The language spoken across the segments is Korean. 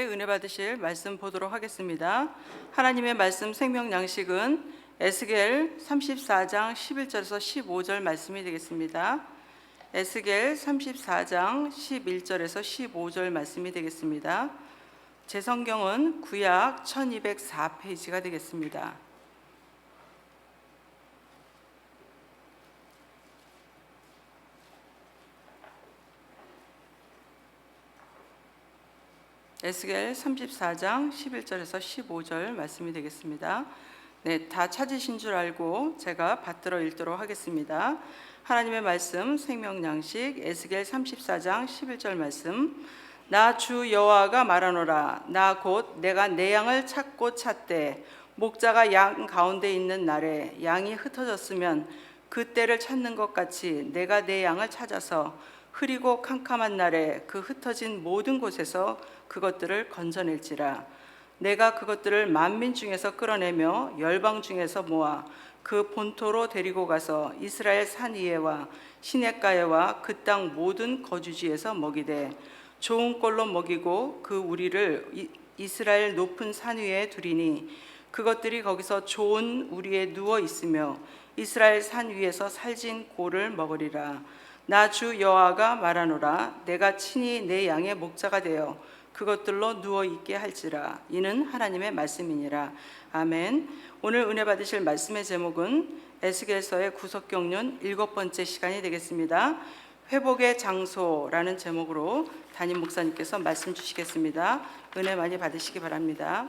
은혜 받으실 말씀 보도록 하겠습니다. 하나님의 말씀 생명 양식은 에스겔 34장 11절에서 15절 말씀이 되겠습니다. 에스겔 34장 11절에서 15절 말씀이 되겠습니다. 제 성경은 구약 1204페이지가 되겠습니다. 에스겔 34장 11절에서 15절 말씀이 되겠습니다. 네, 다 찾으신 줄 알고 제가 받들어 읽도록 하겠습니다. 하나님의 말씀 생명 양식 에스겔 34장 11절 말씀. 나 주 여호와가 말하노라. 나 곧 내가 내 양을 찾고 찾되 목자가 양 가운데 있는 날에 양이 흩어졌으면 그때를 찾는 것 같이 내가 내 양을 찾아서 흐리고 캄캄한 날에 그 흩어진 모든 곳에서 그것들을 건져낼지라. 내가 그것들을 만민 중에서 끌어내며 열방 중에서 모아 그 본토로 데리고 가서 이스라엘 산 위에와 시냇가에와 그 땅 모든 거주지에서 먹이되 좋은 꼴로 먹이고 그 우리를 이스라엘 높은 산 위에 두리니 그것들이 거기서 좋은 우리에 누워 있으며 이스라엘 산 위에서 살진 고를 먹으리라. 나 주 여호와가 말하노라. 내가 친히 내 양의 목자가 되어 그것들로 누워 있게 할지라. 이는 하나님의 말씀이니라. 아멘. 오늘 은혜 받으실 말씀의 제목은 에스겔서의 구속경륜 7번째 시간이 되겠습니다. 회복의 장소라는 제목으로 담임 목사님께서 말씀 주시겠습니다. 은혜 많이 받으시기 바랍니다.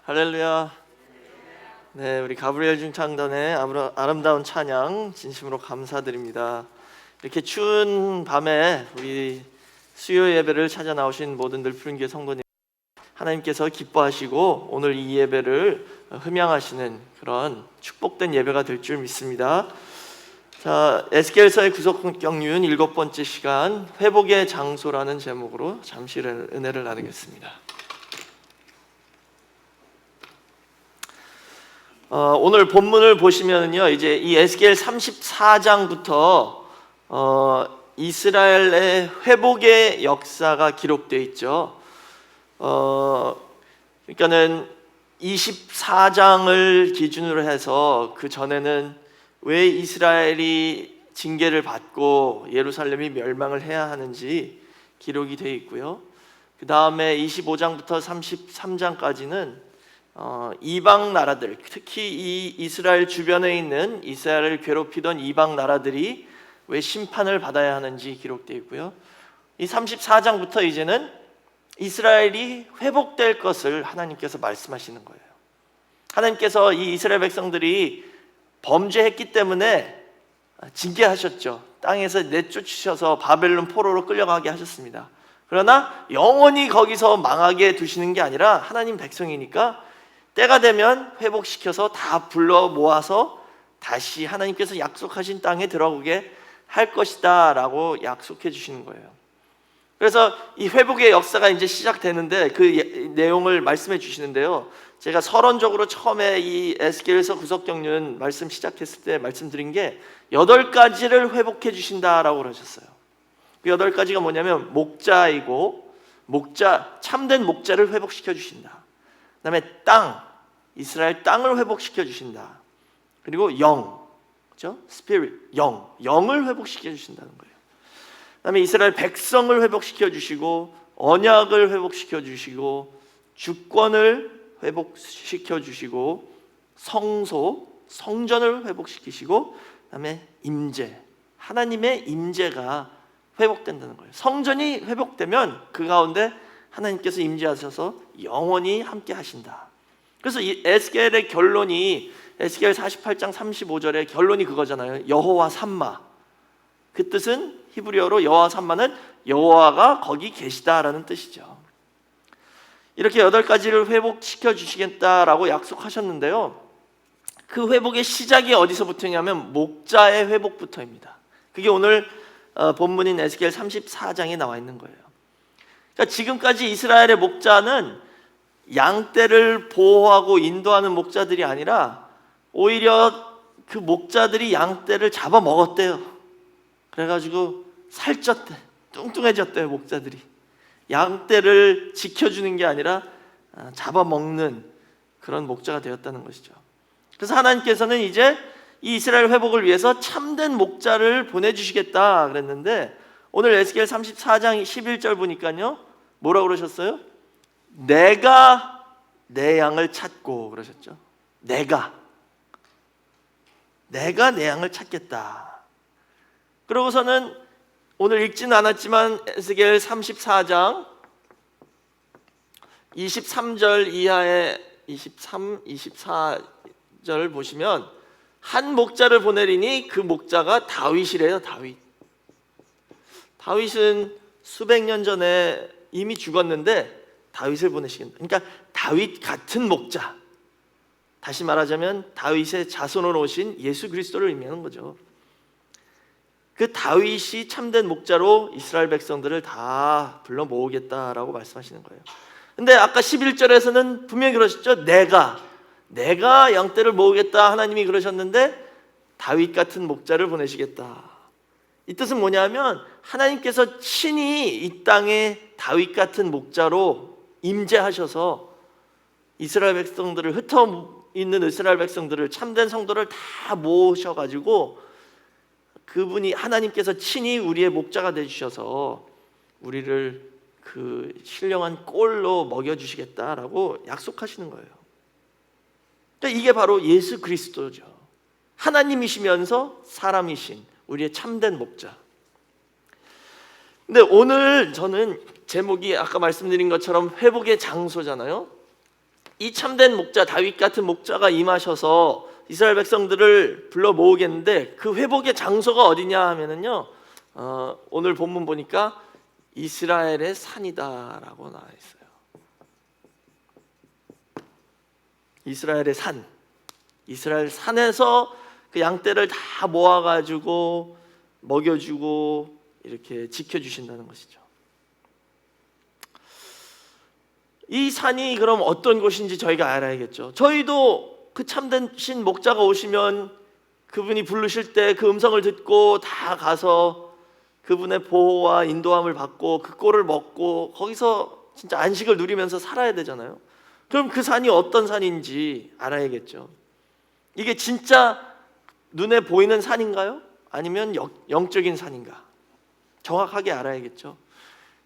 할렐루야. 네, 우리 가브리엘 중창단의 아름다운 찬양 진심으로 감사드립니다. 이렇게 추운 밤에 우리 수요 예배를 찾아 나오신 모든 늘푸른교회 성도님, 하나님께서 기뻐하시고 오늘 이 예배를 흠양하시는 그런 축복된 예배가 될 줄 믿습니다. 자, 에스겔서의 구속경륜 7번째 시간, 회복의 장소라는 제목으로 잠시 은혜를 나누겠습니다. 오늘 본문을 보시면요, 이제 이 에스겔 34장부터 이스라엘의 회복의 역사가 기록되어 있죠. 그러니까는 24장을 기준으로 해서 그 전에는 왜 이스라엘이 징계를 받고 예루살렘이 멸망을 해야 하는지 기록이 되어 있고요. 그 다음에 25장부터 33장까지는 이방 나라들, 특히 이 이스라엘 주변에 있는 이스라엘을 괴롭히던 이방 나라들이 왜 심판을 받아야 하는지 기록되어 있고요. 이 34장부터 이제는 이스라엘이 회복될 것을 하나님께서 말씀하시는 거예요. 하나님께서 이 이스라엘 백성들이 범죄했기 때문에 징계하셨죠. 땅에서 내쫓으셔서 바벨론 포로로 끌려가게 하셨습니다. 그러나 영원히 거기서 망하게 두시는 게 아니라 하나님 백성이니까 때가 되면 회복시켜서 다 불러 모아서 다시 하나님께서 약속하신 땅에 들어오게 할 것이다 라고 약속해 주시는 거예요. 그래서 이 회복의 역사가 이제 시작되는데 그 내용을 말씀해 주시는데요, 제가 서론적으로 처음에 이 에스겔서 구속경륜 말씀 시작했을 때 말씀드린 게 8가지를 회복해 주신다라고 그러셨어요. 그 8가지가 뭐냐면 목자이고, 참된 목자를 회복시켜 주신다. 그 다음에 땅, 이스라엘 땅을 회복시켜 주신다. 그리고 영, 그렇죠? 스피릿, 영을 회복시켜 주신다는 거예요. 그 다음에 이스라엘 백성을 회복시켜 주시고, 언약을 회복시켜 주시고, 주권을 회복시켜 주시고, 성전을 회복시키시고, 그 다음에 임재, 하나님의 임재가 회복된다는 거예요. 성전이 회복되면 그 가운데 하나님께서 임재하셔서 영원히 함께 하신다. 그래서 이 에스겔의 결론이 에스겔 48장 35절의 결론이 그거잖아요. 여호와 삼마. 그 뜻은 히브리어로 여호와 삼마는 여호와가 거기 계시다라는 뜻이죠. 이렇게 8가지를 회복시켜 주시겠다라고 약속하셨는데요, 그 회복의 시작이 어디서부터냐면 목자의 회복부터입니다. 그게 오늘 본문인 에스겔 34장에 나와 있는 거예요. 그러니까 지금까지 이스라엘의 목자는 양떼를 보호하고 인도하는 목자들이 아니라 오히려 그 목자들이 양떼를 잡아먹었대요. 그래가지고 살쪘대, 뚱뚱해졌대요. 목자들이 양떼를 지켜주는 게 아니라 잡아먹는 그런 목자가 되었다는 것이죠. 그래서 하나님께서는 이제 이 이스라엘 회복을 위해서 참된 목자를 보내주시겠다 그랬는데, 오늘 에스겔 34장 11절 보니까요, 뭐라고 그러셨어요? 내가 내 양을 찾고 그러셨죠. 내가 내 양을 찾겠다. 그러고서는 오늘 읽지는 않았지만 에스겔 34장 23절 이하의 23, 24절 보시면 한 목자를 보내리니 그 목자가 다윗이래요. 다윗은 수백 년 전에 이미 죽었는데 다윗을 보내시겠다. 그러니까 다윗 같은 목자, 다시 말하자면 다윗의 자손으로 오신 예수 그리스도를 의미하는 거죠. 그 다윗이 참된 목자로 이스라엘 백성들을 다 불러 모으겠다라고 말씀하시는 거예요. 근데 아까 11절에서는 분명히 그러셨죠. 내가 양떼를 모으겠다 하나님이 그러셨는데 다윗 같은 목자를 보내시겠다. 이 뜻은 뭐냐면 하나님께서 친히 이 땅에 다윗 같은 목자로 임재하셔서 이스라엘 백성들을, 흩어 있는 이스라엘 백성들을, 참된 성도를 다 모으셔가지고 그분이, 하나님께서 친히 우리의 목자가 되주셔서 우리를 그 신령한 꼴로 먹여주시겠다라고 약속하시는 거예요. 그러니까 이게 바로 예수 그리스도죠. 하나님이시면서 사람이신 우리의 참된 목자. 근데 오늘 저는 제목이 아까 말씀드린 것처럼 회복의 장소잖아요. 이 참된 목자, 다윗 같은 목자가 임하셔서 이스라엘 백성들을 불러 모으겠는데 그 회복의 장소가 어디냐 하면은요, 오늘 본문 보니까 이스라엘의 산이다라고 나와 있어요. 이스라엘의 산, 이스라엘 산에서 그 양떼를 다 모아가지고 먹여주고 이렇게 지켜주신다는 것이죠. 이 산이 그럼 어떤 곳인지 저희가 알아야겠죠. 저희도 그 참되신 목자가 오시면 그분이 부르실 때 그 음성을 듣고 다 가서 그분의 보호와 인도함을 받고 그 꼴을 먹고 거기서 진짜 안식을 누리면서 살아야 되잖아요. 그럼 그 산이 어떤 산인지 알아야겠죠. 이게 진짜 눈에 보이는 산인가요? 아니면 영적인 산인가? 정확하게 알아야겠죠.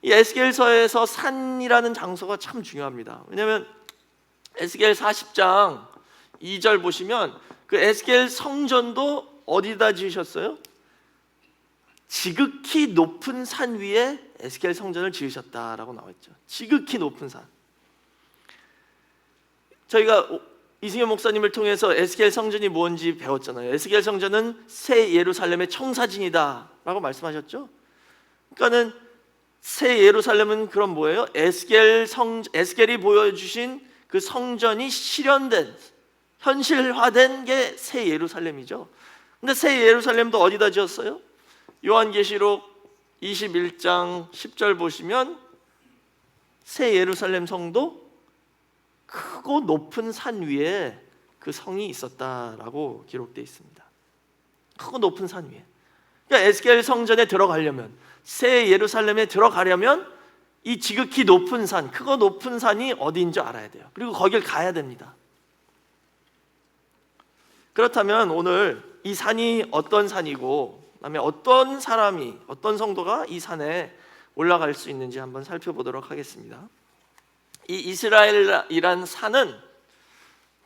이 에스겔서에서 산이라는 장소가 참 중요합니다. 왜냐하면 에스겔 40장 2절 보시면 그 에스겔 성전도 어디다 지으셨어요? 지극히 높은 산 위에 에스겔 성전을 지으셨다라고 나와 있죠. 지극히 높은 산. 저희가 이승현 목사님을 통해서 에스겔 성전이 뭔지 배웠잖아요. 에스겔 성전은 새 예루살렘의 청사진이다라고 말씀하셨죠. 그러니까는 새 예루살렘은 그럼 뭐예요? 에스겔이 보여주신 그 성전이 실현된, 현실화된 게 새 예루살렘이죠. 근데 새 예루살렘도 어디다 지었어요? 요한계시록 21장 10절 보시면 새 예루살렘 성도 크고 높은 산 위에 그 성이 있었다라고 기록되어 있습니다. 크고 높은 산 위에. 그러니까 에스겔 성전에 들어가려면, 새 예루살렘에 들어가려면 이 지극히 높은 산, 크고 높은 산이 어디인 줄 알아야 돼요. 그리고 거길 가야 됩니다. 그렇다면 오늘 이 산이 어떤 산이고, 그다음에 어떤 사람이, 어떤 성도가 이 산에 올라갈 수 있는지 한번 살펴보도록 하겠습니다. 이 이스라엘이란 산은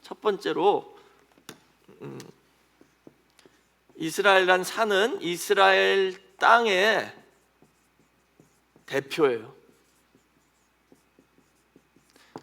첫 번째로 이스라엘이란 산은 이스라엘 땅의 대표예요.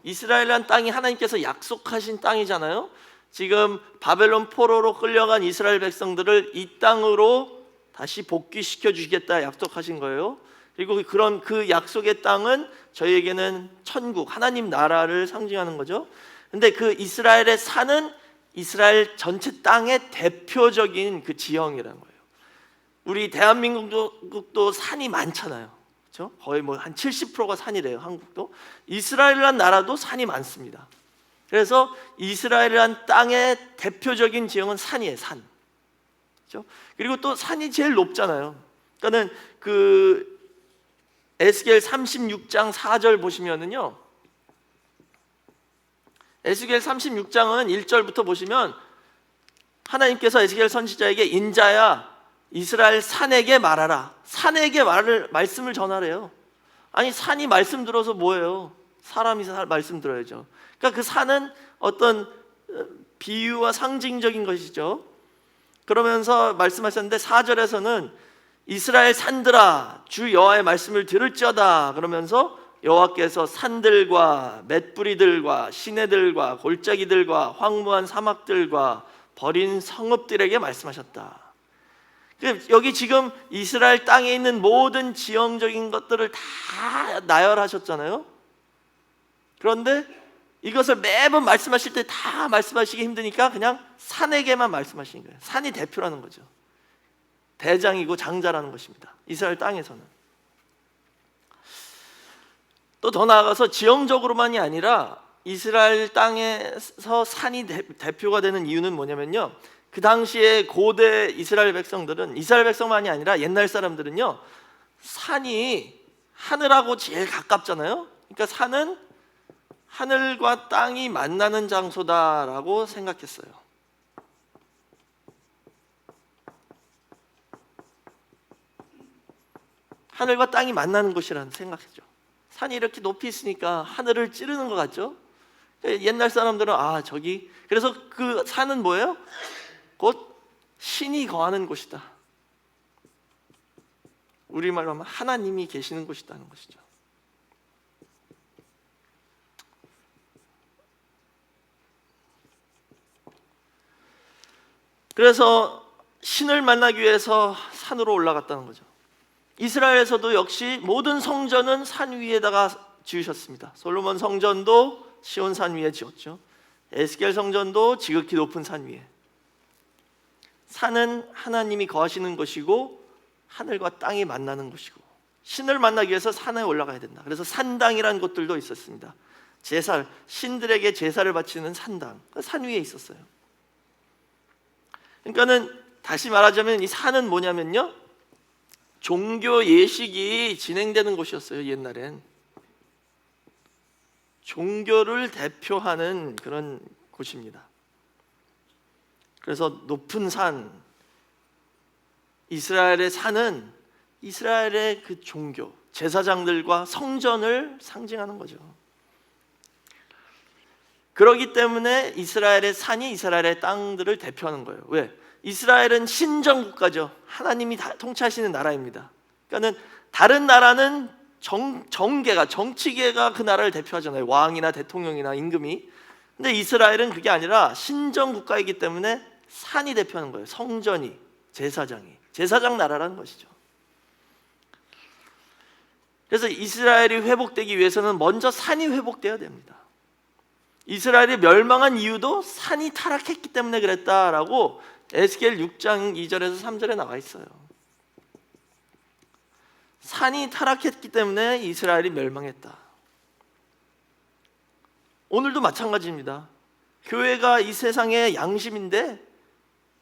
이스라엘이란 땅이 하나님께서 약속하신 땅이잖아요. 지금 바벨론 포로로 끌려간 이스라엘 백성들을 이 땅으로 다시 복귀시켜 주시겠다 약속하신 거예요. 그리고 그런 그 약속의 땅은 저희에게는 천국, 하나님 나라를 상징하는 거죠. 근데 그 이스라엘의 산은 이스라엘 전체 땅의 대표적인 그 지형이라는 거예요. 우리 대한민국도 산이 많잖아요. 그렇죠? 거의 뭐 한 70%가 산이래요. 한국도. 이스라엘이라는 나라도 산이 많습니다. 그래서 이스라엘이라는 땅의 대표적인 지형은 산이에요. 산. 그렇죠? 그리고 또 산이 제일 높잖아요. 그러니까는 그 에스겔 36장 4절 보시면은요, 에스겔 36장은 1절부터 보시면 하나님께서 에스겔 선지자에게 인자야 이스라엘 산에게 말하라. 산에게 말씀을 전하래요. 아니 산이 말씀 들어서 뭐예요? 사람이 말씀 들어야죠. 그러니까 그 산은 어떤 비유와 상징적인 것이죠. 그러면서 말씀하셨는데 4절에서는 이스라엘 산들아 주 여호와의 말씀을 들을지어다 그러면서 여호와께서 산들과 맷뿌리들과 시내들과 골짜기들과 황무한 사막들과 버린 성읍들에게 말씀하셨다. 여기 지금 이스라엘 땅에 있는 모든 지형적인 것들을 다 나열하셨잖아요. 그런데 이것을 매번 말씀하실 때 다 말씀하시기 힘드니까 그냥 산에게만 말씀하시는 거예요. 산이 대표라는 거죠. 대장이고 장자라는 것입니다. 이스라엘 땅에서는. 또 더 나아가서 지형적으로만이 아니라 이스라엘 땅에서 산이 대표가 되는 이유는 뭐냐면요, 그 당시에 고대 이스라엘 백성들은, 이스라엘 백성만이 아니라 옛날 사람들은요, 산이 하늘하고 제일 가깝잖아요. 그러니까 산은 하늘과 땅이 만나는 장소다라고 생각했어요. 하늘과 땅이 만나는 곳이라는 생각했죠. 산이 이렇게 높이 있으니까 하늘을 찌르는 것 같죠. 옛날 사람들은 저기, 그래서 그 산은 뭐예요? 곧 신이 거하는 곳이다. 우리말로 하면 하나님이 계시는 곳이라는 것이죠. 그래서 신을 만나기 위해서 산으로 올라갔다는 거죠. 이스라엘에서도 역시 모든 성전은 산 위에다가 지으셨습니다. 솔로몬 성전도 시온산 위에 지었죠. 에스겔 성전도 지극히 높은 산 위에. 산은 하나님이 거하시는 곳이고 하늘과 땅이 만나는 곳이고, 신을 만나기 위해서 산에 올라가야 된다. 그래서 산당이라는 곳들도 있었습니다. 제사, 신들에게 제사를 바치는 산당, 산 위에 있었어요. 그러니까는 다시 말하자면 이 산은 뭐냐면요, 종교 예식이 진행되는 곳이었어요. 옛날엔 종교를 대표하는 그런 곳입니다. 그래서 높은 산, 이스라엘의 산은 이스라엘의 그 종교, 제사장들과 성전을 상징하는 거죠. 그렇기 때문에 이스라엘의 산이 이스라엘의 땅들을 대표하는 거예요. 왜? 이스라엘은 신정국가죠. 하나님이 다 통치하시는 나라입니다. 그러니까는 다른 나라는 정계가, 정치계가 그 나라를 대표하잖아요. 왕이나 대통령이나 임금이. 근데 이스라엘은 그게 아니라 신정국가이기 때문에 산이 대표하는 거예요. 성전이, 제사장이, 제사장 나라라는 것이죠. 그래서 이스라엘이 회복되기 위해서는 먼저 산이 회복돼야 됩니다. 이스라엘이 멸망한 이유도 산이 타락했기 때문에 그랬다라고 에스겔 6장 2절에서 3절에 나와 있어요. 산이 타락했기 때문에 이스라엘이 멸망했다. 오늘도 마찬가지입니다. 교회가 이 세상의 양심인데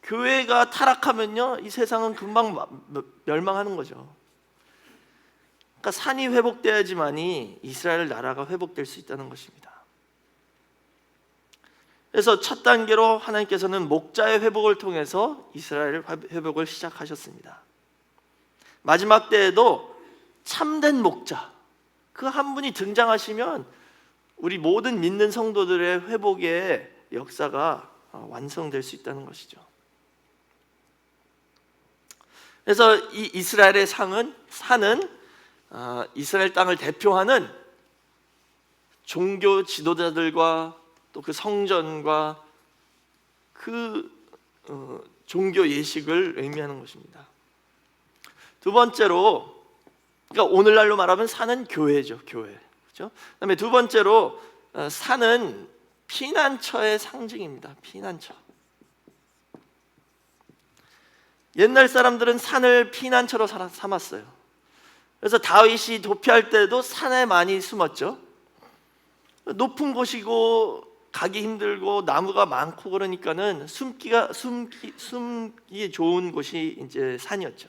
교회가 타락하면요, 이 세상은 금방 멸망하는 거죠. 그러니까 산이 회복돼야지만이 이스라엘 나라가 회복될 수 있다는 것입니다. 그래서 첫 단계로 하나님께서는 목자의 회복을 통해서 이스라엘 회복을 시작하셨습니다. 마지막 때에도 참된 목자, 그 한 분이 등장하시면 우리 모든 믿는 성도들의 회복의 역사가 완성될 수 있다는 것이죠. 그래서 이 이스라엘의 산은 이스라엘 땅을 대표하는 종교 지도자들과 또 그 성전과 그 종교 예식을 의미하는 것입니다. 두 번째로, 그러니까 오늘날로 말하면 산은 교회죠, 교회. 그렇죠? 그다음에 두 번째로, 산은 피난처의 상징입니다. 피난처. 옛날 사람들은 산을 피난처로 삼았어요. 그래서 다윗이 도피할 때도 산에 많이 숨었죠. 높은 곳이고 가기 힘들고 나무가 많고 그러니까는 숨기 좋은 곳이 이제 산이었죠.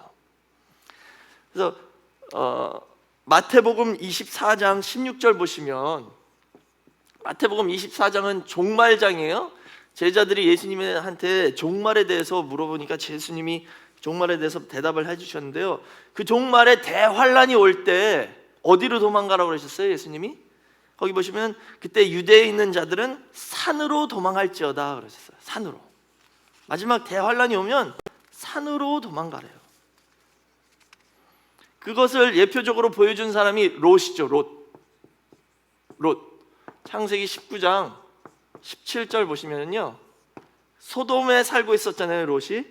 그래서 마태복음 24장 16절 보시면, 마태복음 24장은 종말장이에요. 제자들이 예수님한테 종말에 대해서 물어보니까 예수님이 종말에 대해서 대답을 해주셨는데요, 그 종말에 대환란이 올 때 어디로 도망가라고 그러셨어요? 예수님이 거기 보시면 그때 유대에 있는 자들은 산으로 도망할지어다 그러셨어요. 산으로. 마지막 대환란이 오면 산으로 도망가래요. 그것을 예표적으로 보여준 사람이 롯이죠. 롯. 창세기 19장 17절 보시면요, 소돔에 살고 있었잖아요, 롯이.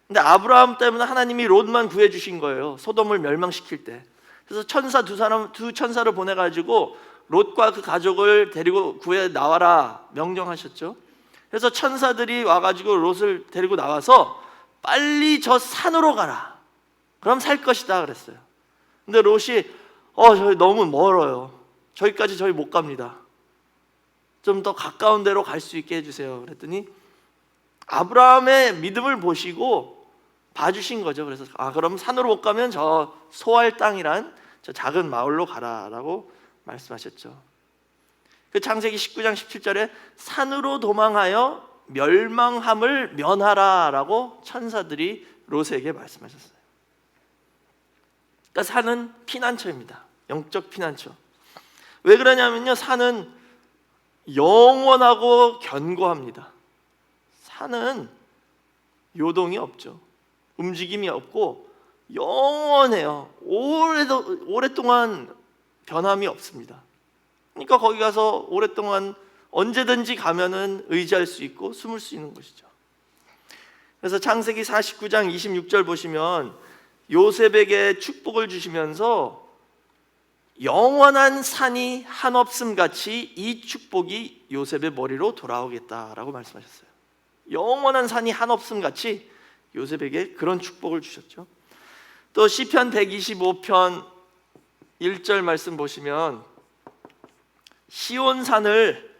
근데 아브라함 때문에 하나님이 롯만 구해주신 거예요. 소돔을 멸망시킬 때. 그래서 두 천사를 보내가지고 롯과 그 가족을 데리고 구해 나와라 명령하셨죠. 그래서 천사들이 와가지고 롯을 데리고 나와서 빨리 저 산으로 가라, 그럼 살 것이다 그랬어요. 근데 롯이 저희 너무 멀어요, 저기까지 저희 못 갑니다, 좀 더 가까운 데로 갈 수 있게 해주세요 그랬더니 아브라함의 믿음을 보시고 봐주신 거죠. 그래서 그럼 산으로 못 가면 저 소알 땅이란 저 작은 마을로 가라라고 말씀하셨죠. 그 창세기 19장 17절에 산으로 도망하여 멸망함을 면하라라고 천사들이 롯에게 말씀하셨어요. 그러니까 산은 피난처입니다. 영적 피난처. 왜 그러냐면요, 산은 영원하고 견고합니다. 산은 요동이 없죠. 움직임이 없고 영원해요. 오랫동안 변함이 없습니다. 그러니까 거기 가서 오랫동안 언제든지 가면은 의지할 수 있고 숨을 수 있는 곳이죠. 그래서 창세기 49장 26절 보시면 요셉에게 축복을 주시면서 영원한 산이 한없음 같이 이 축복이 요셉의 머리로 돌아오겠다라고 말씀하셨어요. 영원한 산이 한없음 같이 요셉에게 그런 축복을 주셨죠. 또 시편 125편 1절 말씀 보시면 시온산을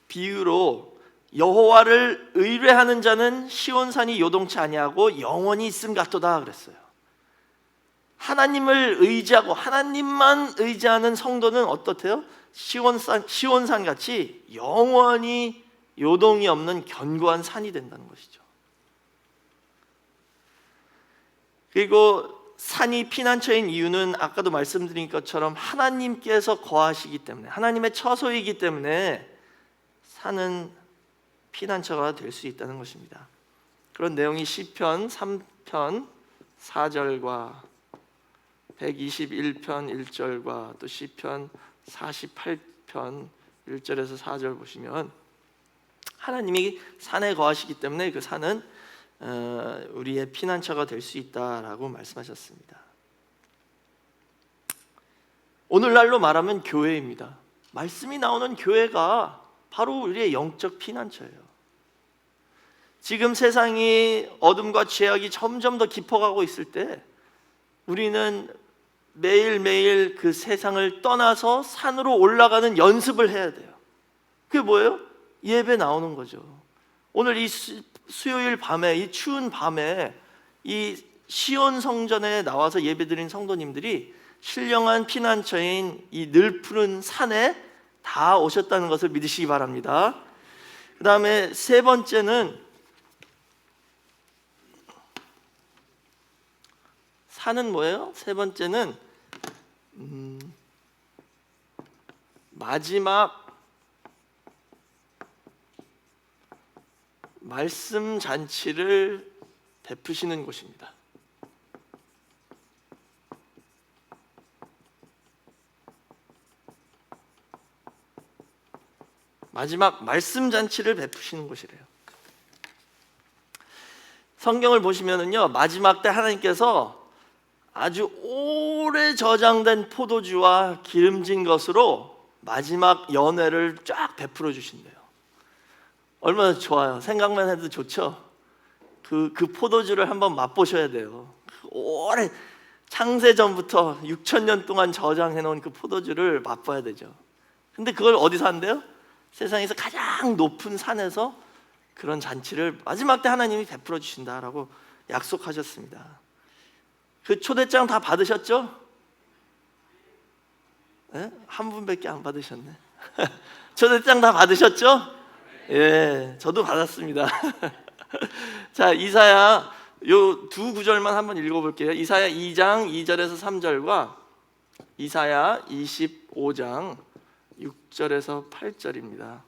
비유로 여호와를 의뢰하는 자는 시온산이 요동치 아니하고 영원히 있음 같도다 그랬어요. 하나님을 의지하고 하나님만 의지하는 성도는 어떻대요? 시온산 같이 영원히 요동이 없는 견고한 산이 된다는 것이죠. 그리고 산이 피난처인 이유는 아까도 말씀드린 것처럼 하나님께서 거하시기 때문에, 하나님의 처소이기 때문에 산은 피난처가 될 수 있다는 것입니다. 그런 내용이 시편 3편 4절과 121편 1절과 또 시편 48편 1절에서 4절 보시면 하나님이 산에 거하시기 때문에 그 산은 우리의 피난처가 될 수 있다라고 말씀하셨습니다. 오늘날로 말하면 교회입니다. 말씀이 나오는 교회가 바로 우리의 영적 피난처예요. 지금 세상이 어둠과 죄악이 점점 더 깊어가고 있을 때 우리는 매일매일 그 세상을 떠나서 산으로 올라가는 연습을 해야 돼요. 그게 뭐예요? 예배 나오는 거죠. 오늘 이 수요일 밤에, 이 추운 밤에 이 시온 성전에 나와서 예배드린 성도님들이 신령한 피난처인 이 늘 푸른 산에 다 오셨다는 것을 믿으시기 바랍니다. 그 다음에 세 번째는 산은 뭐예요? 세 번째는 마지막 말씀 잔치를 베푸시는 곳입니다. 마지막 말씀 잔치를 베푸시는 곳이래요. 성경을 보시면은요, 마지막 때 하나님께서 아주 오래 저장된 포도주와 기름진 것으로 마지막 연회를 쫙 베풀어 주신대요. 얼마나 좋아요. 생각만 해도 좋죠. 그 포도주를 한번 맛보셔야 돼요. 오래 창세전부터 6,000년 동안 저장해 놓은 그 포도주를 맛봐야 되죠. 근데 그걸 어디서 한대요? 세상에서 가장 높은 산에서 그런 잔치를 마지막 때 하나님이 베풀어 주신다라고 약속하셨습니다. 그 초대장 다 받으셨죠? 네? 한 분밖에 안 받으셨네. 초대장 다 받으셨죠? 예, 저도 받았습니다. 자, 이사야 요 두 구절만 한번 읽어볼게요. 이사야 2장 2절에서 3절과 이사야 25장 6절에서 8절입니다.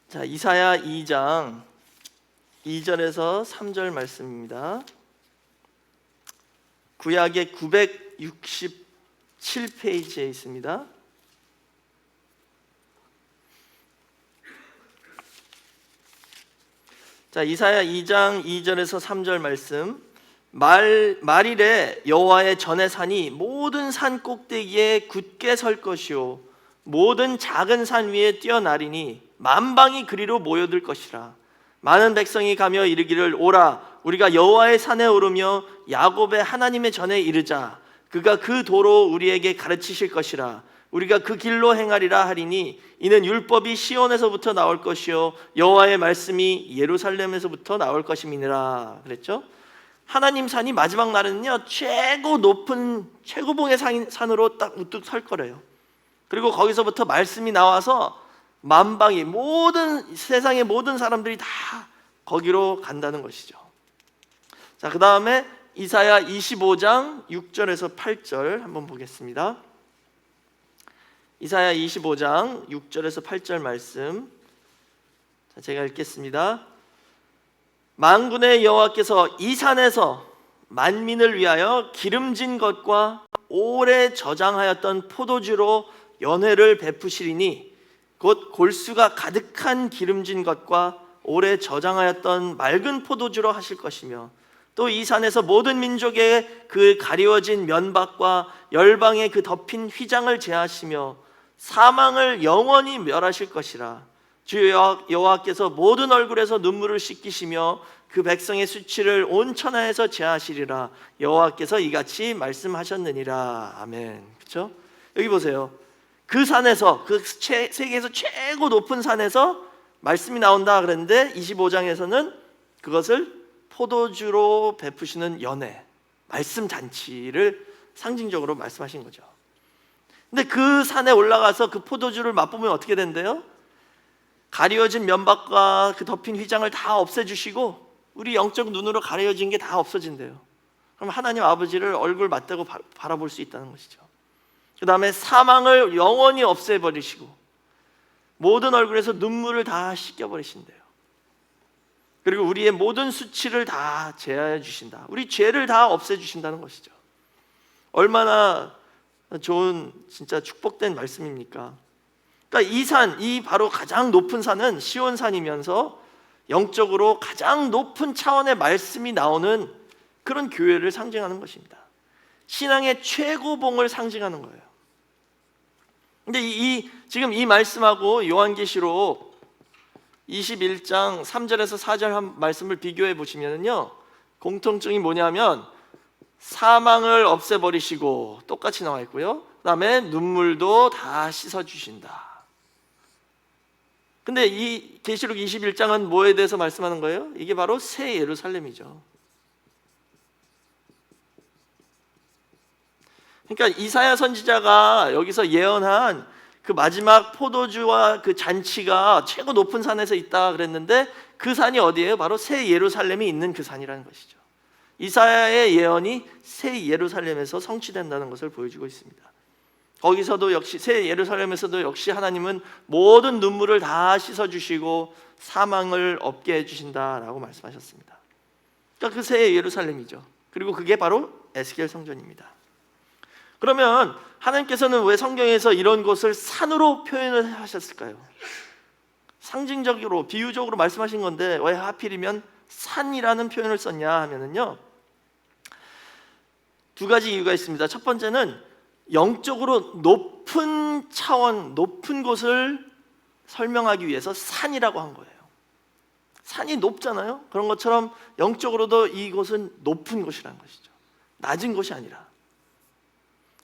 자, 이사야 2장 2절에서 3절 말씀입니다. 구약의 967페이지에 있습니다. 자, 이사야 2장 2절에서 3절 말씀. 말일에 여호와의 전의 산이 모든 산 꼭대기에 굳게 설 것이요 모든 작은 산 위에 뛰어나리니 만방이 그리로 모여들 것이라. 많은 백성이 가며 이르기를 오라 우리가 여호와의 산에 오르며 야곱의 하나님의 전에 이르자. 그가 그 도로 우리에게 가르치실 것이라. 우리가 그 길로 행하리라 하리니 이는 율법이 시온에서부터 나올 것이요 여호와의 말씀이 예루살렘에서부터 나올 것임이니라 그랬죠. 하나님 산이 마지막 날에는요 최고 높은 최고봉의 산으로 딱 우뚝 설 거래요. 그리고 거기서부터 말씀이 나와서 만방이 모든 세상의 모든 사람들이 다 거기로 간다는 것이죠. 자, 그 다음에 이사야 25장 6절에서 8절 한번 보겠습니다. 이사야 25장 6절에서 8절 말씀. 자, 제가 읽겠습니다. 만군의 여호와께서 이 산에서 만민을 위하여 기름진 것과 오래 저장하였던 포도주로 연회를 베푸시리니 곧 골수가 가득한 기름진 것과 오래 저장하였던 맑은 포도주로 하실 것이며 또 이 산에서 모든 민족의 그 가리워진 면박과 열방의 그 덮인 휘장을 제하시며 사망을 영원히 멸하실 것이라. 주 여호와께서 모든 얼굴에서 눈물을 씻기시며 그 백성의 수치를 온 천하에서 제하시리라. 여호와께서 이같이 말씀하셨느니라. 아멘. 그렇죠? 여기 보세요. 그 산에서, 그 세계에서 최고 높은 산에서 말씀이 나온다 그랬는데 25장에서는 그것을 포도주로 베푸시는 연회, 말씀 잔치를 상징적으로 말씀하신 거죠. 근데 그 산에 올라가서 그 포도주를 맛보면 어떻게 된대요? 가려진 면박과 그 덮인 휘장을 다 없애주시고 우리 영적 눈으로 가려진 게 다 없어진대요. 그럼 하나님 아버지를 얼굴 맞대고 바라볼 수 있다는 것이죠. 그 다음에 사망을 영원히 없애버리시고 모든 얼굴에서 눈물을 다 씻겨버리신대요. 그리고 우리의 모든 수치를 다 제하여 주신다. 우리 죄를 다 없애주신다는 것이죠. 얼마나 좋은 진짜 축복된 말씀입니까? 그러니까 이 산, 이 바로 가장 높은 산은 시온산이면서 영적으로 가장 높은 차원의 말씀이 나오는 그런 교회를 상징하는 것입니다. 신앙의 최고봉을 상징하는 거예요. 근데 지금 이 말씀하고 요한계시록 21장 3절에서 4절 한 말씀을 비교해 보시면요, 공통점이 뭐냐면 사망을 없애버리시고 똑같이 나와 있고요, 그 다음에 눈물도 다 씻어주신다. 근데 이 계시록 21장은 뭐에 대해서 말씀하는 거예요? 이게 바로 새 예루살렘이죠. 그러니까 이사야 선지자가 여기서 예언한 그 마지막 포도주와 그 잔치가 최고 높은 산에서 있다 그랬는데 그 산이 어디예요? 바로 새 예루살렘이 있는 그 산이라는 것이죠. 이사야의 예언이 새 예루살렘에서 성취된다는 것을 보여주고 있습니다. 거기서도 역시 새 예루살렘에서도 역시 하나님은 모든 눈물을 다 씻어주시고 사망을 없게 해주신다라고 말씀하셨습니다. 그러니까 그 새 예루살렘이죠. 그리고 그게 바로 에스겔 성전입니다. 그러면 하나님께서는 왜 성경에서 이런 곳을 산으로 표현을 하셨을까요? 상징적으로 비유적으로 말씀하신 건데 왜 하필이면 산이라는 표현을 썼냐 하면은요, 두 가지 이유가 있습니다. 첫 번째는 영적으로 높은 차원, 높은 곳을 설명하기 위해서 산이라고 한 거예요. 산이 높잖아요. 그런 것처럼 영적으로도 이곳은 높은 곳이라는 것이죠. 낮은 곳이 아니라.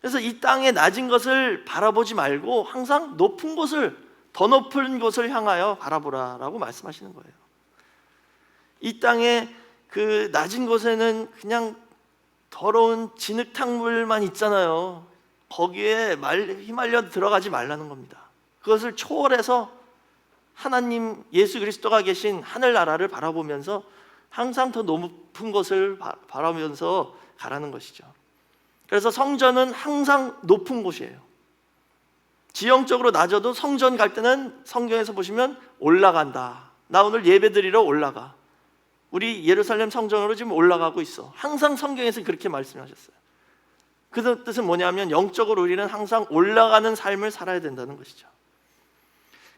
그래서 이 땅의 낮은 것을 바라보지 말고 항상 높은 곳을, 더 높은 곳을 향하여 바라보라라고 말씀하시는 거예요. 이 땅의 그 낮은 곳에는 그냥 더러운 진흙탕물만 있잖아요. 거기에 휘말려 들어가지 말라는 겁니다. 그것을 초월해서 하나님 예수 그리스도가 계신 하늘나라를 바라보면서 항상 더 높은 곳을 바라보면서 가라는 것이죠. 그래서 성전은 항상 높은 곳이에요. 지형적으로 낮아도 성전 갈 때는 성경에서 보시면 올라간다. 나 오늘 예배드리러 올라가. 우리 예루살렘 성전으로 지금 올라가고 있어. 항상 성경에서 그렇게 말씀하셨어요. 그 뜻은 뭐냐면 영적으로 우리는 항상 올라가는 삶을 살아야 된다는 것이죠.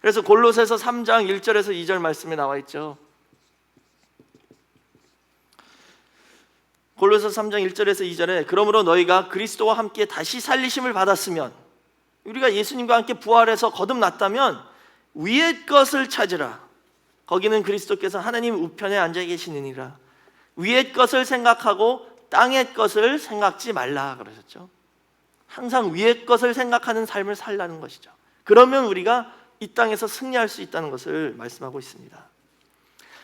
그래서 골로새서 3장 1절에서 2절 말씀에 나와 있죠. 골로새서 3장 1절에서 2절에 그러므로 너희가 그리스도와 함께 다시 살리심을 받았으면, 우리가 예수님과 함께 부활해서 거듭났다면 위의 것을 찾으라. 거기는 그리스도께서 하나님 우편에 앉아 계시느니라. 위의 것을 생각하고 땅의 것을 생각지 말라 그러셨죠. 항상 위의 것을 생각하는 삶을 살라는 것이죠. 그러면 우리가 이 땅에서 승리할 수 있다는 것을 말씀하고 있습니다.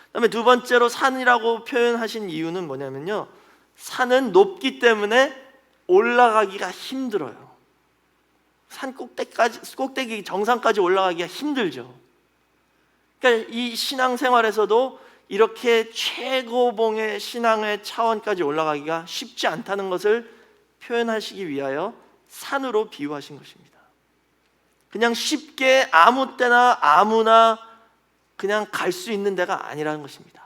그다음에 두 번째로 산이라고 표현하신 이유는 뭐냐면요, 산은 높기 때문에 올라가기가 힘들어요. 산 꼭대기 정상까지 올라가기가 힘들죠. 그러니까 이 신앙생활에서도 이렇게 최고봉의 신앙의 차원까지 올라가기가 쉽지 않다는 것을 표현하시기 위하여 산으로 비유하신 것입니다. 그냥 쉽게 아무 때나 아무나 그냥 갈 수 있는 데가 아니라는 것입니다.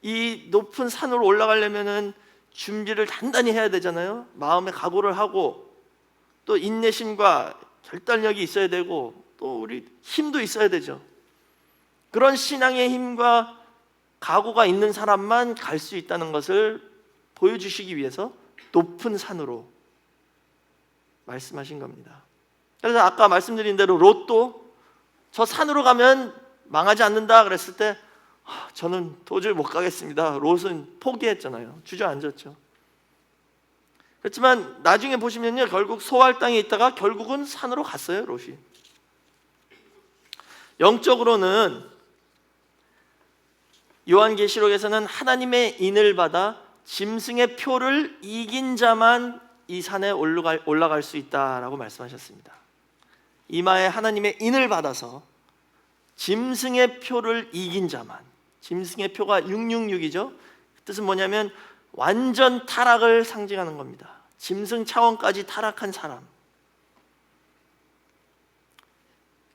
이 높은 산으로 올라가려면은 준비를 단단히 해야 되잖아요. 마음의 각오를 하고 또 인내심과 결단력이 있어야 되고 또 우리 힘도 있어야 되죠. 그런 신앙의 힘과 각오가 있는 사람만 갈 수 있다는 것을 보여주시기 위해서 높은 산으로 말씀하신 겁니다. 그래서 아까 말씀드린 대로 롯도 저 산으로 가면 망하지 않는다 그랬을 때 저는 도저히 못 가겠습니다. 롯은 포기했잖아요. 주저앉았죠. 그렇지만 나중에 보시면요, 결국 소알 땅에 있다가 결국은 산으로 갔어요, 롯이. 영적으로는 요한계시록에서는 하나님의 인을 받아 짐승의 표를 이긴 자만 이 산에 올라갈 수 있다라고 말씀하셨습니다. 이마에 하나님의 인을 받아서 짐승의 표를 이긴 자만, 짐승의 표가 666이죠. 그 뜻은 뭐냐면 완전 타락을 상징하는 겁니다. 짐승 차원까지 타락한 사람,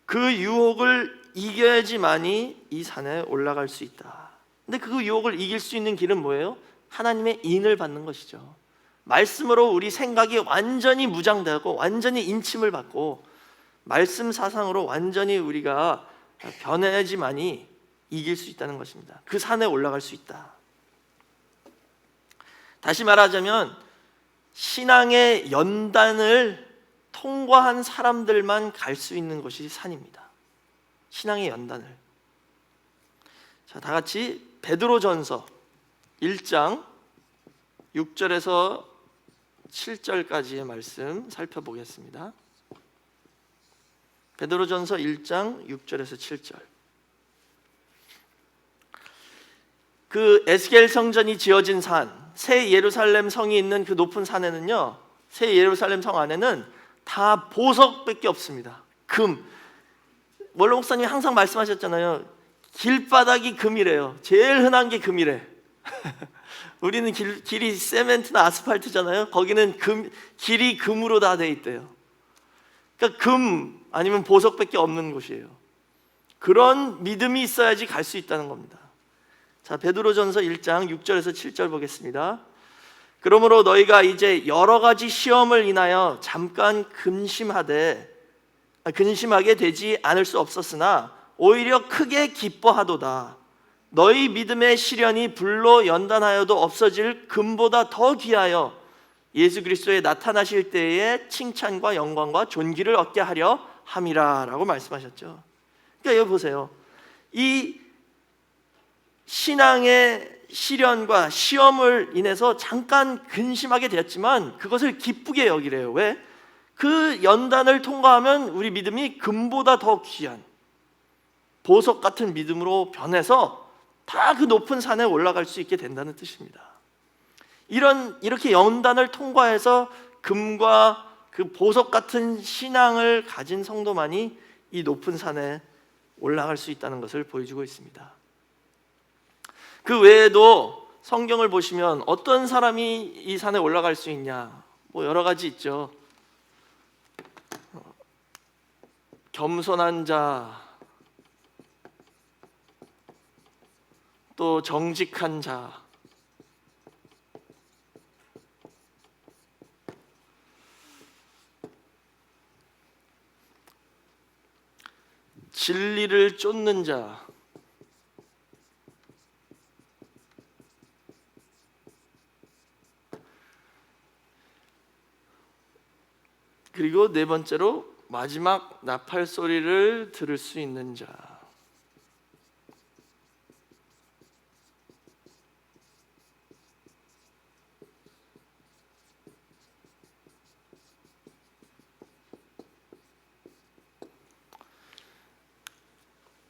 그 유혹을 이겨야지만이 이 산에 올라갈 수 있다. 근데 그 유혹을 이길 수 있는 길은 뭐예요? 하나님의 인을 받는 것이죠. 말씀으로 우리 생각이 완전히 무장되고 완전히 인침을 받고 말씀 사상으로 완전히 우리가 변해야지만이 이길 수 있다는 것입니다. 그 산에 올라갈 수 있다. 다시 말하자면 신앙의 연단을 통과한 사람들만 갈 수 있는 곳이 산입니다. 신앙의 연단을. 자, 다 같이 베드로전서 1장 6절에서 7절까지의 말씀 살펴보겠습니다. 베드로전서 1장 6절에서 7절. 그 에스겔 성전이 지어진 산, 새 예루살렘 성이 있는 그 높은 산에는요, 새 예루살렘 성 안에는 다 보석밖에 없습니다. 금. 원로 목사님이 항상 말씀하셨잖아요. 길바닥이 금이래요. 제일 흔한 게 금이래. 우리는 길이 세멘트나 아스팔트잖아요. 거기는 길이 금으로 다 돼 있대요. 그러니까 금 아니면 보석밖에 없는 곳이에요. 그런 믿음이 있어야지 갈 수 있다는 겁니다. 자, 베드로전서 1장 6절에서 7절 보겠습니다. 그러므로 너희가 이제 여러 가지 시험을 인하여 잠깐 근심하게 되지 않을 수 없었으나 오히려 크게 기뻐하도다. 너희 믿음의 시련이 불로 연단하여도 없어질 금보다 더 귀하여 예수 그리스도에 나타나실 때에 칭찬과 영광과 존귀를 얻게 하려 함이라 라고 말씀하셨죠. 그러니까 여기 보세요. 이 신앙의 시련과 시험을 인해서 잠깐 근심하게 되었지만 그것을 기쁘게 여기래요. 왜? 그 연단을 통과하면 우리 믿음이 금보다 더 귀한 보석 같은 믿음으로 변해서 다 그 높은 산에 올라갈 수 있게 된다는 뜻입니다. 이렇게 연단을 통과해서 금과 그 보석 같은 신앙을 가진 성도만이 이 높은 산에 올라갈 수 있다는 것을 보여주고 있습니다. 그 외에도 성경을 보시면 어떤 사람이 이 산에 올라갈 수 있냐? 뭐 여러 가지 있죠. 겸손한 자, 또 정직한 자, 진리를 쫓는 자, 그리고 네 번째로 마지막 나팔 소리를 들을 수 있는 자.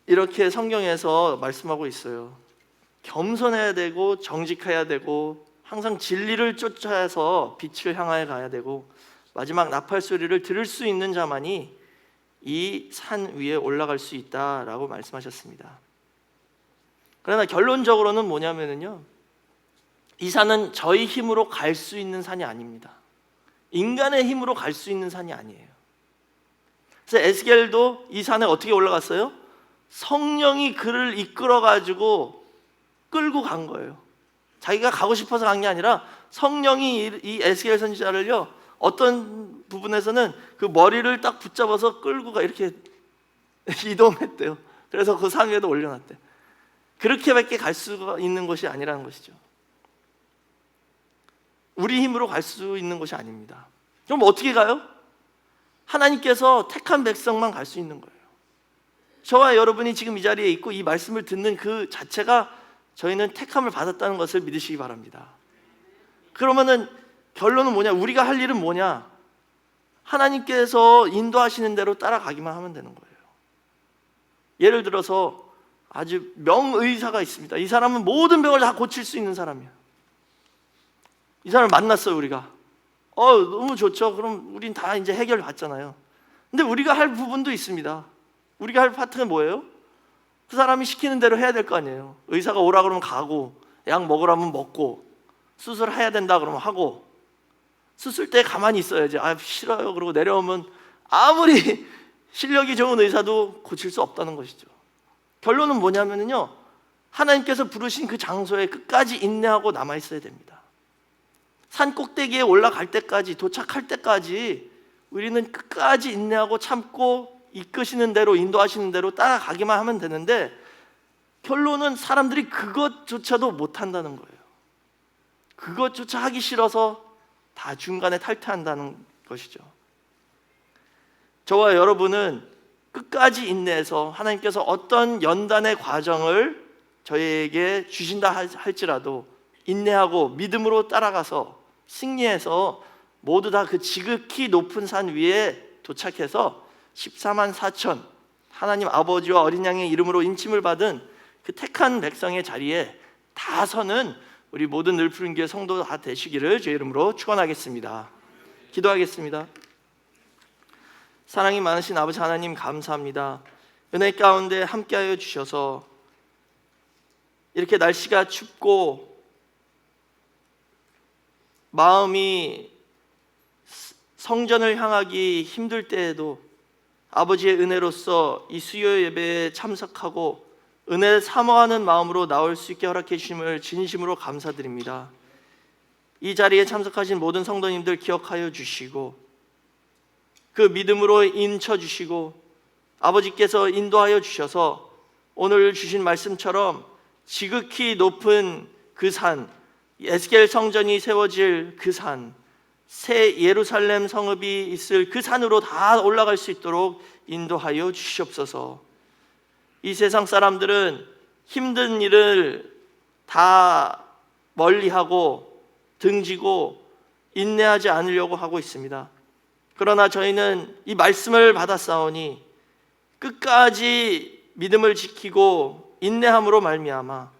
이렇게 성경에서 말씀하고 있어요. 겸손해야 되고 정직해야 되고 항상 진리를 쫓아서 빛을 향하여 가야 되고 마지막 나팔 소리를 들을 수 있는 자만이 이 산 위에 올라갈 수 있다라고 말씀하셨습니다. 그러나 결론적으로는 뭐냐면요, 이 산은 저희 힘으로 갈 수 있는 산이 아닙니다. 인간의 힘으로 갈 수 있는 산이 아니에요. 그래서 에스겔도 이 산에 어떻게 올라갔어요? 성령이 그를 이끌어 가지고 끌고 간 거예요. 자기가 가고 싶어서 간 게 아니라 성령이 이 에스겔 선지자를요, 어떤 부분에서는 그 머리를 딱 붙잡아서 끌고 가 이렇게 이동했대요. 그래서 그 산 위에도 올려놨대. 그렇게밖에 갈 수가 있는 것이 아니라는 것이죠. 우리 힘으로 갈 수 있는 것이 아닙니다. 그럼 어떻게 가요? 하나님께서 택한 백성만 갈 수 있는 거예요. 저와 여러분이 지금 이 자리에 있고 이 말씀을 듣는 그 자체가 저희는 택함을 받았다는 것을 믿으시기 바랍니다. 그러면은 결론은 뭐냐? 우리가 할 일은 뭐냐? 하나님께서 인도하시는 대로 따라가기만 하면 되는 거예요. 예를 들어서 아주 명의사가 있습니다. 이 사람은 모든 병을 다 고칠 수 있는 사람이에요. 이 사람을 만났어요, 우리가. 너무 좋죠. 그럼 우린 다 이제 해결 받잖아요. 근데 우리가 할 부분도 있습니다. 우리가 할 파트는 뭐예요? 그 사람이 시키는 대로 해야 될 거 아니에요. 의사가 오라 그러면 가고, 약 먹으라면 먹고, 수술해야 된다 그러면 하고, 수술 때 가만히 있어야지. 싫어요 그러고 내려오면 아무리 실력이 좋은 의사도 고칠 수 없다는 것이죠. 결론은 뭐냐면요, 하나님께서 부르신 그 장소에 끝까지 인내하고 남아 있어야 됩니다. 산 꼭대기에 올라갈 때까지, 도착할 때까지 우리는 끝까지 인내하고 참고 이끄시는 대로, 인도하시는 대로 따라가기만 하면 되는데, 결론은 사람들이 그것조차도 못한다는 거예요. 그것조차 하기 싫어서 다 중간에 탈퇴한다는 것이죠. 저와 여러분은 끝까지 인내해서 하나님께서 어떤 연단의 과정을 저희에게 주신다 할지라도 인내하고 믿음으로 따라가서 승리해서 모두 다 그 지극히 높은 산 위에 도착해서 14만 4천 하나님 아버지와 어린 양의 이름으로 인침을 받은 그 택한 백성의 자리에 다 서는 우리 모든 늘푸른 교회 성도 다 되시기를 주의 이름으로 축원하겠습니다. 기도하겠습니다. 사랑이 많으신 아버지 하나님, 감사합니다. 은혜 가운데 함께하여 주셔서 이렇게 날씨가 춥고 마음이 성전을 향하기 힘들 때에도 아버지의 은혜로서 이 수요 예배에 참석하고 은혜를 사모하는 마음으로 나올 수 있게 허락해 주심을 진심으로 감사드립니다. 이 자리에 참석하신 모든 성도님들 기억하여 주시고 그 믿음으로 인쳐 주시고 아버지께서 인도하여 주셔서 오늘 주신 말씀처럼 지극히 높은 그 산, 에스겔 성전이 세워질 그 산, 새 예루살렘 성읍이 있을 그 산으로 다 올라갈 수 있도록 인도하여 주시옵소서. 이 세상 사람들은 힘든 일을 다 멀리하고 등지고 인내하지 않으려고 하고 있습니다. 그러나 저희는 이 말씀을 받았사오니 끝까지 믿음을 지키고 인내함으로 말미암아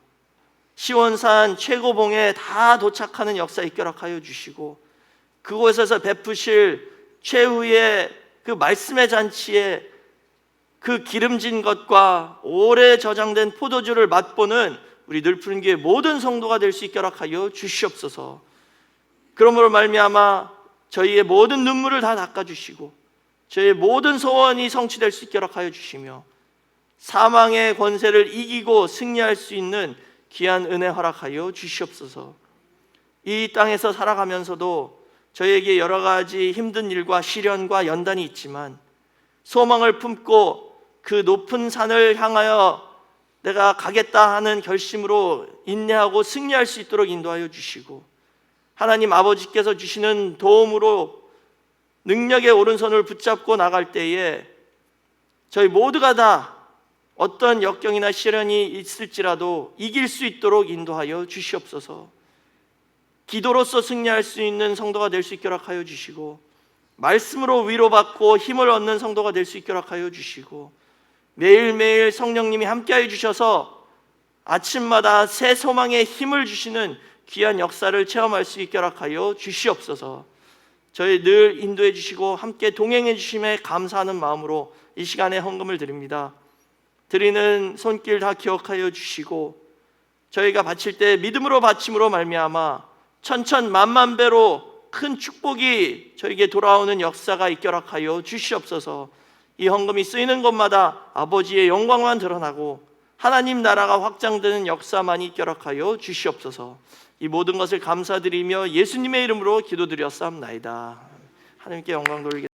시온산 최고봉에 다 도착하는 역사 있게 주시고 그곳에서 베푸실 최후의 그 말씀의 잔치에 그 기름진 것과 오래 저장된 포도주를 맛보는 우리 늘푸른 교회 모든 성도가 될 수 있게 허락하여 주시옵소서. 그러므로 말미암아 저희의 모든 눈물을 다 닦아주시고 저희의 모든 소원이 성취될 수 있게 허락하여 주시며 사망의 권세를 이기고 승리할 수 있는 귀한 은혜 허락하여 주시옵소서. 이 땅에서 살아가면서도 저희에게 여러 가지 힘든 일과 시련과 연단이 있지만 소망을 품고 그 높은 산을 향하여 내가 가겠다 하는 결심으로 인내하고 승리할 수 있도록 인도하여 주시고 하나님 아버지께서 주시는 도움으로 능력의 오른손을 붙잡고 나갈 때에 저희 모두가 다 어떤 역경이나 시련이 있을지라도 이길 수 있도록 인도하여 주시옵소서. 기도로서 승리할 수 있는 성도가 될 수 있게 허락하여 주시고 말씀으로 위로받고 힘을 얻는 성도가 될 수 있게 허락하여 주시고 매일매일 성령님이 함께하여 주셔서 아침마다 새 소망의 힘을 주시는 귀한 역사를 체험할 수 있게 허락하여 주시옵소서. 저희 늘 인도해 주시고 함께 동행해 주심에 감사하는 마음으로 이 시간에 헌금을 드립니다. 드리는 손길 다 기억하여 주시고 저희가 바칠 때 믿음으로 바침으로 말미암아 천천만만배로 큰 축복이 저에게 돌아오는 역사가 있게 허락하여 주시옵소서. 이 헌금이 쓰이는 곳마다 아버지의 영광만 드러나고 하나님 나라가 확장되는 역사만이 있게 허락하여 주시옵소서. 이 모든 것을 감사드리며 예수님의 이름으로 기도드렸사옵나이다. 하나님께 영광 돌리겠습니다.